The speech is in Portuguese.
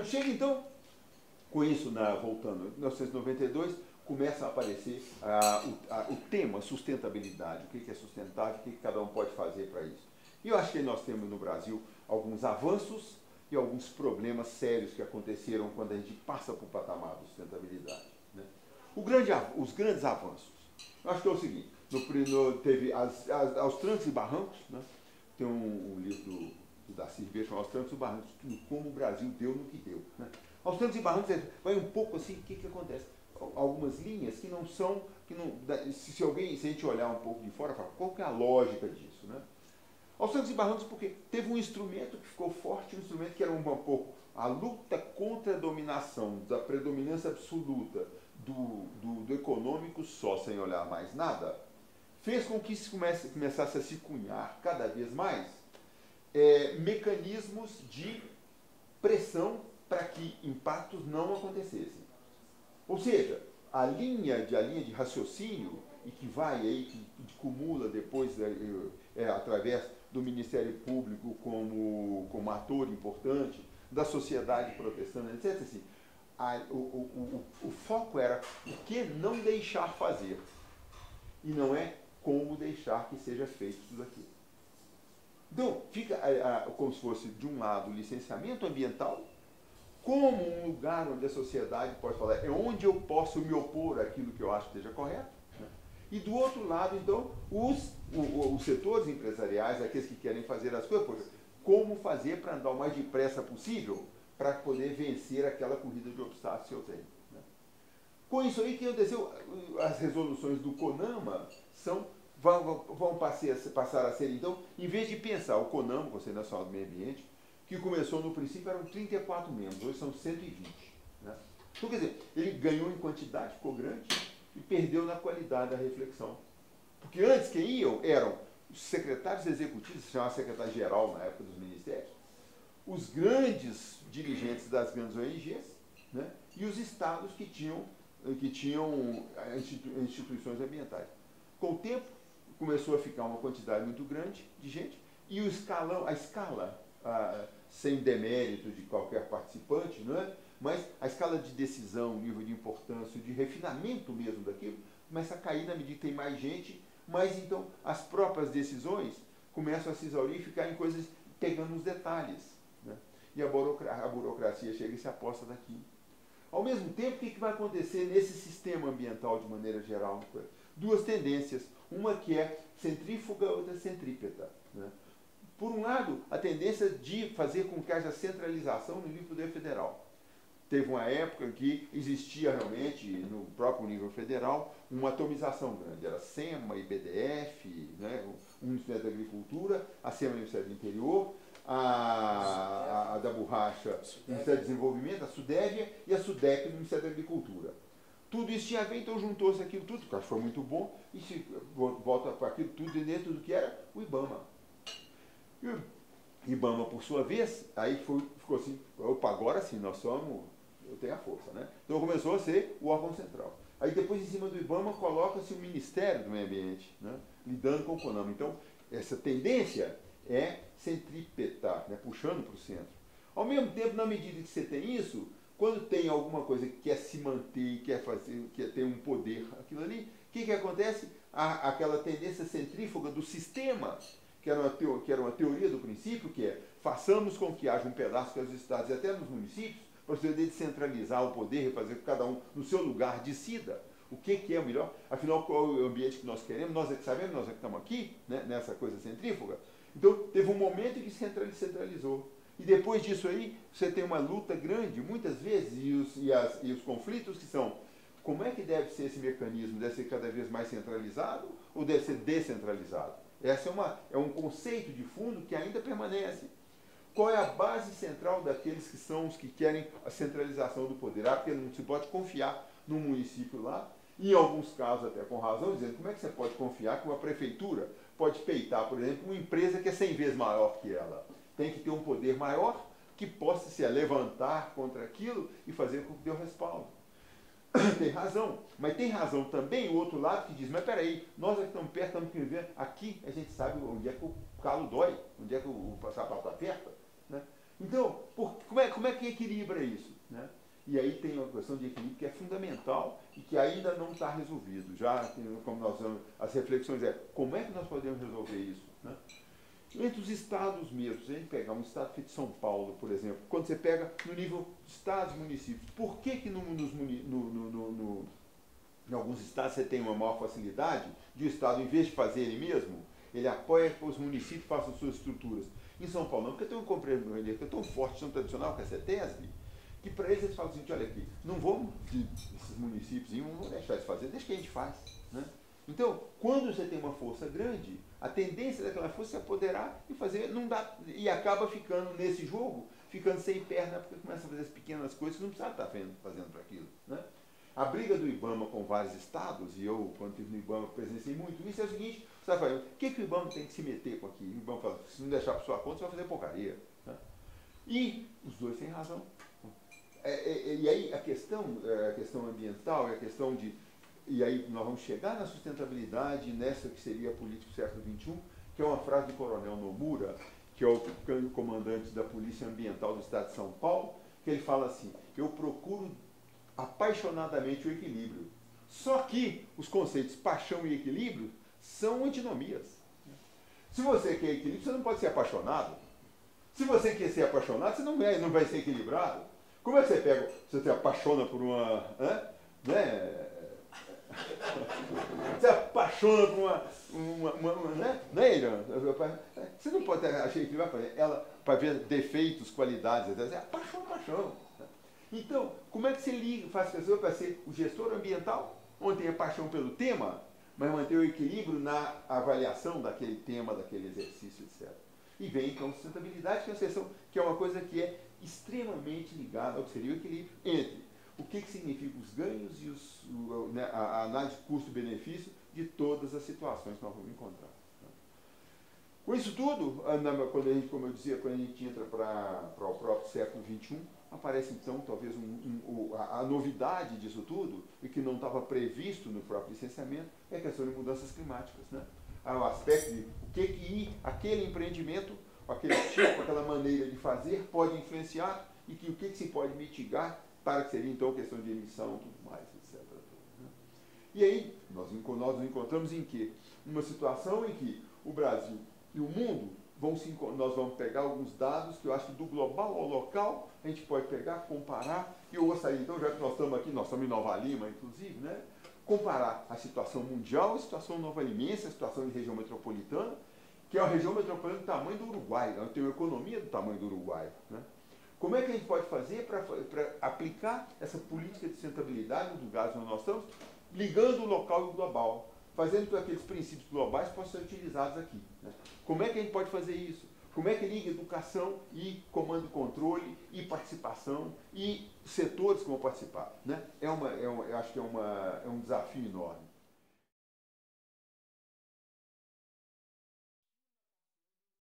Chega então, com isso, voltando, em 1992, começa a aparecer o tema sustentabilidade, o que é sustentável, o que cada um pode fazer para isso. E eu acho que nós temos no Brasil alguns avanços e alguns problemas sérios que aconteceram quando a gente passa para o patamar da sustentabilidade. Né? Os grandes avanços. Eu acho que é o seguinte, teve aos trancos e barrancos, né? Tem um livro do Darcy Ribeiro chamado Aos Trancos e Barrancos, como o Brasil deu no que deu. Né? Aos trancos e barrancos vai um pouco assim, o que acontece? Algumas linhas que não são, se a gente olhar um pouco de fora, fala, qual que é a lógica disso? Né? Aos trancos e barrancos porque teve um instrumento que ficou forte, um instrumento que era um pouco a luta contra a dominação, da predominância absoluta do econômico só, sem olhar mais nada, fez com que se começasse a se cunhar cada vez mais mecanismos de pressão para que impactos não acontecessem. Ou seja, a linha de raciocínio, e que vai aí, que acumula depois, através do Ministério Público como ator importante, da sociedade protestante, etc. Assim, o foco era o que não deixar fazer, e não é como deixar que seja feito tudo aquilo. Então, fica como se fosse, de um lado, o licenciamento ambiental, como um lugar onde a sociedade pode falar, é onde eu posso me opor àquilo que eu acho que esteja correto. Né? E do outro lado, então, os setores empresariais, aqueles que querem fazer as coisas, como fazer para andar o mais depressa possível para poder vencer aquela corrida de obstáculos que eu tenho. Né? Com isso aí, o que aconteceu? As resoluções do CONAMA vão passar a ser, então, em vez de pensar o CONAMA, Conselho Nacional do Meio Ambiente, que começou no princípio, eram 34 membros, hoje são 120. Né? Então, quer dizer, ele ganhou em quantidade, ficou grande, e perdeu na qualidade da reflexão. Porque antes quem iam eram os secretários executivos, se chamava secretário-geral na época dos ministérios, os grandes dirigentes das grandes ONGs, né? E os estados que tinham instituições ambientais. Com o tempo, começou a ficar uma quantidade muito grande de gente, e a escala, sem demérito de qualquer participante, não é? Mas a escala de decisão, o nível de importância, de refinamento mesmo daquilo, começa a cair na medida que tem mais gente, mas então as próprias decisões começam a se exaurir e ficar em coisas pegando os detalhes. Né? E a burocracia chega e se aposta daqui. Ao mesmo tempo, o que vai acontecer nesse sistema ambiental de maneira geral? Duas tendências, uma que é centrífuga, outra centrípeta. Né? Por um lado, a tendência de fazer com que haja centralização no nível do poder federal. Teve uma época que existia realmente, no próprio nível federal, uma atomização grande. Era SEMA, IBDF, né, o Ministério da Agricultura, a SEMA, o Ministério do Interior, a da Borracha, o Ministério do Desenvolvimento, a SUDEVIA, e a SUDEP, o Ministério da Agricultura. Tudo isso tinha a ver, então juntou-se aquilo tudo, que eu acho que foi muito bom, e se volta para aquilo tudo dentro do que era o IBAMA. E o IBAMA, por sua vez, aí ficou assim, opa, agora sim, eu tenho a força, né? Então começou a ser o órgão central. Aí depois, em cima do IBAMA, coloca-se o Ministério do Meio Ambiente, né? Lidando com o CONAMA. Então, essa tendência é centrípeta, né? Puxando para o centro. Ao mesmo tempo, na medida que você tem isso, quando tem alguma coisa que quer se manter, quer ter um poder, aquilo ali, o que acontece? Aquela tendência centrífuga do sistema, que era uma teoria do princípio, que é façamos com que haja um pedaço que os estados e até nos municípios, para poder descentralizar o poder e fazer que cada um no seu lugar decida o que é o melhor. Afinal, qual é o ambiente que nós queremos? Nós é que sabemos, nós é que estamos aqui, né, nessa coisa centrífuga. Então, teve um momento em que se centralizou. E depois disso aí, você tem uma luta grande, muitas vezes, e os conflitos que são, como é que deve ser esse mecanismo? Deve ser cada vez mais centralizado ou deve ser descentralizado? Esse é um conceito de fundo que ainda permanece. Qual é a base central daqueles que são os que querem a centralização do poder? Porque não se pode confiar no município lá, e em alguns casos até com razão, dizendo como é que você pode confiar que uma prefeitura pode peitar, por exemplo, uma empresa que é 100 vezes maior que ela. Tem que ter um poder maior que possa se levantar contra aquilo e fazer com que dê o respaldo. Tem razão, mas tem razão também o outro lado que diz, mas peraí, nós aqui estamos perto, estamos vivendo, aqui a gente sabe onde é que o calo dói, onde é que o sapato aperta. Né? Então, como é que equilibra isso? Né? E aí tem uma questão de equilíbrio que é fundamental e que ainda não está resolvido. Já, como nós vamos, as reflexões como é que nós podemos resolver isso? Né? Entre os estados mesmos, se a gente pegar um estado feito São Paulo, por exemplo, quando você pega no nível de estados e municípios, por que em alguns estados você tem uma maior facilidade de o estado, em vez de fazer ele mesmo, ele apoia que os municípios façam suas estruturas? Em São Paulo não, porque tem um compreendimento que é tão forte, tão tradicional, que é a CETESB, que para eles falam assim, olha aqui, não vamos, esses municípios, não vamos deixar de fazer, deixa que a gente faz. Né? Então, quando você tem uma força grande, a tendência daquela força é se apoderar e fazer, não dá, e acaba ficando nesse jogo, ficando sem perna, porque começa a fazer as pequenas coisas que não precisa estar fazendo para aquilo. Né? A briga do IBAMA com vários estados, e eu, quando estive no IBAMA, presenciei muito isso, é o seguinte, você vai falar, o que o IBAMA tem que se meter com aquilo? O IBAMA fala, se não deixar para sua conta, você vai fazer porcaria. Né? E os dois têm razão. E aí a questão ambiental, a questão de... E aí nós vamos chegar na sustentabilidade, nessa que seria a política do século XXI, que é uma frase do coronel Nomura, que é o comandante da Polícia Ambiental do Estado de São Paulo, que ele fala assim, eu procuro apaixonadamente o equilíbrio. Só que os conceitos paixão e equilíbrio são antinomias. Se você quer equilíbrio, você não pode ser apaixonado. Se você quer ser apaixonado, você não vai ser equilibrado. Como é que você pega, você se apaixona por uma... né? Você apaixona por né, Irã? Você não pode achar equilibrado para ver defeitos, qualidades, é paixão. Então, como é que você faz a pessoa para ser o gestor ambiental, onde tem a paixão pelo tema, mas manter o equilíbrio na avaliação daquele tema, daquele exercício, etc. E vem então a sustentabilidade, que é uma coisa que é extremamente ligada ao que seria o equilíbrio entre o que significa os ganhos e a análise de custo-benefício de todas as situações que nós vamos encontrar. Com isso tudo, quando a gente, como eu dizia, quando a gente entra para o próprio século XXI, aparece então talvez a novidade disso tudo, e que não estava previsto no próprio licenciamento, é a questão de mudanças climáticas. Né? O aspecto de o que aquele empreendimento, aquele tipo, aquela maneira de fazer pode influenciar e o que se pode mitigar para que seria então questão de emissão e tudo mais, etc. Né? E aí, nós nos encontramos em quê? Uma situação em que o Brasil e o mundo nós vamos pegar alguns dados que eu acho que do global ao local a gente pode pegar, comparar, e eu gostaria então, já que nós estamos aqui, nós estamos em Nova Lima, inclusive, né? Comparar a situação mundial, a situação nova-limense, a situação de região metropolitana, que é uma região metropolitana do tamanho do Uruguai, ela tem uma economia do tamanho do Uruguai. Né? Como é que a gente pode fazer para aplicar essa política de sustentabilidade no lugares onde nós estamos, ligando o local e o global, fazendo com que aqueles princípios globais possam ser utilizados aqui. Né? Como é que a gente pode fazer isso? Como é que liga educação e comando e controle e participação e setores que vão participar? Né? Eu acho que é um desafio enorme.